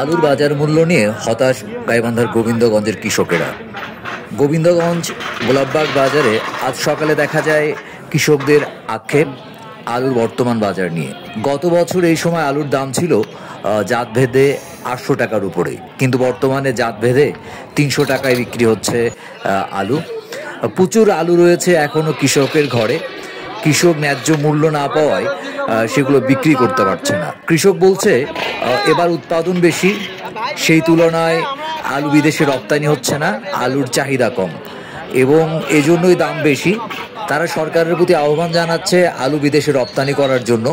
আলুর বাজার মূল্য নিয়ে হতাশ গাইবান্ধার গোবিন্দগঞ্জের কৃষকেরা। গোবিন্দগঞ্জ গোলাপবাগ বাজারে আজ সকালে দেখা যায় কৃষকদের আক্ষেপ আলুর বর্তমান বাজার নিয়ে। গত বছর এই সময় আলুর দাম ছিল জাতভেদে 800 টাকার উপরে, কিন্তু বর্তমানে জাতভেদে 300 টাকায় বিক্রি হচ্ছে আলু। প্রচুর আলু রয়েছে এখনও কৃষকের ঘরে। কৃষক ন্যায্য মূল্য না পাওয়ায় সেগুলো বিক্রি করতে পারছে না। কৃষক বলছে এবার উৎপাদন বেশি, সেই তুলনায় আলু বিদেশে রপ্তানি হচ্ছে না, আলুর চাহিদা কম এবং এজন্যই দাম বেশি। তারা সরকারের প্রতি আহ্বান জানাচ্ছে আলু বিদেশে রপ্তানি করার জন্য।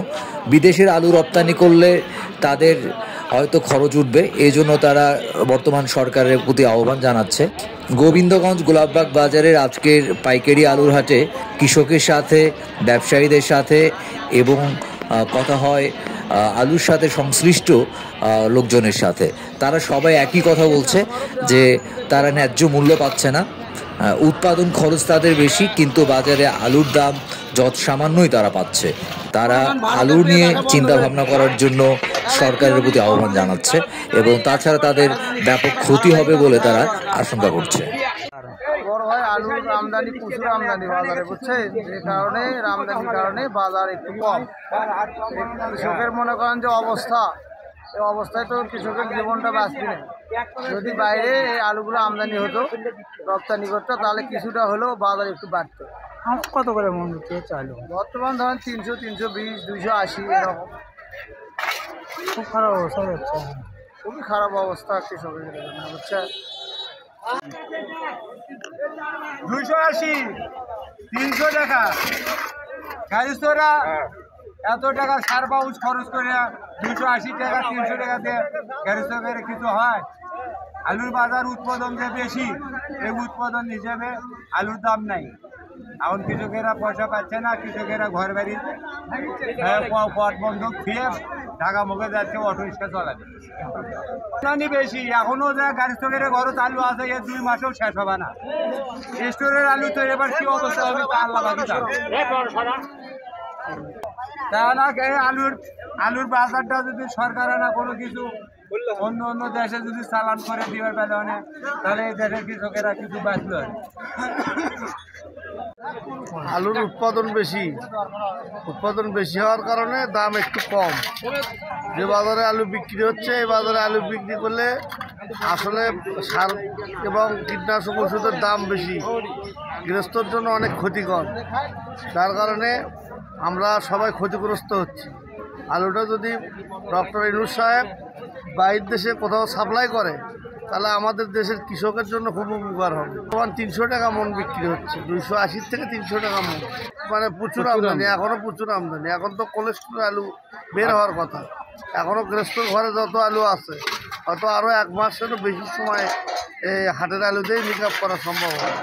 বিদেশের আলু রপ্তানি করলে তাদের হয়তো খরচ উঠবে, এই জন্য তারা বর্তমান সরকারের প্রতি আহ্বান জানাচ্ছে। গোবিন্দগঞ্জ গোলাপবাগ বাজারের আজকের পাইকারি আলুর হাটে কৃষকের সাথে, ব্যবসায়ীদের সাথে এবং কথা হয় আলুর সাথে সংশ্লিষ্ট লোকজনের সাথে। তারা সবাই একই কথা বলছে যে তারা ন্যায্য মূল্য পাচ্ছে না। উৎপাদন খরচ তাদের বেশি, কিন্তু বাজারে আলুর দাম যত সামান্যই তারা পাচ্ছে। তারা আলু নিয়ে চিন্তা ভাবনা করার জন্য সরকারের প্রতি আহ্বান জানাচ্ছে এবং তাছাড়া তাদের ব্যাপক ক্ষতি হবে বলে তারা আশঙ্কা করছে। বড় ভাই আলুর আমদানি প্রচুর আমদানি বাজারে, বুঝছেন, যে কারণে আমদানির কারণে বাজার একটু কম। কৃষকের মনে করেন যে অবস্থা, এই অবস্থায় তো কৃষকের জীবনটা বাঁচবে না। যদি বাইরে এই আলুগুলো আমদানি হতো, রপ্তানি করতো, তাহলে কিছুটা হলেও বাজার একটু বাড়তো। কত করে মন হচ্ছে চালু? বর্তমান ধরেন 300, 320, 280 এরকম। খুব খারাপ অবস্থা হচ্ছে, খুবই খারাপ অবস্থা কৃষকের জন্য, বুঝছেন। 280, 300 টাকা গাড়িস্তরা এত টাকা সার পাউচ খরচ করে 280 টাকা 300 টাকা দিয়ে গাড়িস্তরের কিছু হয়? আলুর বাজার উৎপাদন যে বেশি, এই উৎপাদন হিসেবে আলুর দাম নাই। এখন কৃষকেরা পয়সা পাচ্ছে না, কৃষকেরা ঘর বাড়ি পথ বন্ধক দিয়ে ঢাকা মুখে যাচ্ছে অটো রিক্সা চালাবে। আমদানি বেশি, এখনো যে গাড়িস্তরের ঘরও চালু আছে, এর 2 মাসেও শেষ হবে না। স্টোরের আলু তো এবার কি অবস্থা হবে তা আল্লাহ বাকি জানে। আলুর বাজারটা যদি সরকার না কোনো কিছু অন্য দেশে যদি চালান করে দিবার বেলা, তাহলে এই দেশের কৃষকেরা কিছু বাঁচল। আলুর উৎপাদন বেশি হওয়ার কারণে দাম একটু কম। যে বাজারে আলু বিক্রি হচ্ছে, এই বাজারে আলু বিক্রি করলে আসলে সার এবং কীটনাশক ওষুধের দাম বেশি, গৃহস্থর জন্য অনেক ক্ষতিকর। যার কারণে আমরা সবাই ক্ষতিগ্রস্ত হচ্ছি। আলুটা যদি ডক্টর ইউনূস সাহেব বাইরের দেশে কোথাও সাপ্লাই করে, তাহলে আমাদের দেশের কৃষকের জন্য খুব উপকার হবে। বর্তমান 300 টাকা মন বিক্রি হচ্ছে, 280 থেকে 300 টাকা মন। মানে প্রচুর আমদানি, এখনও প্রচুর আমদানি। এখন তো কোলেস্ট্রল আলু বের হওয়ার কথা, এখনও গৃহস্থর ঘরে যত আলু আছে হয়তো আরও 1 মাসেরও বেশি সময় এই হাটের আলু দিয়েই মেকআপ করা সম্ভব হবে।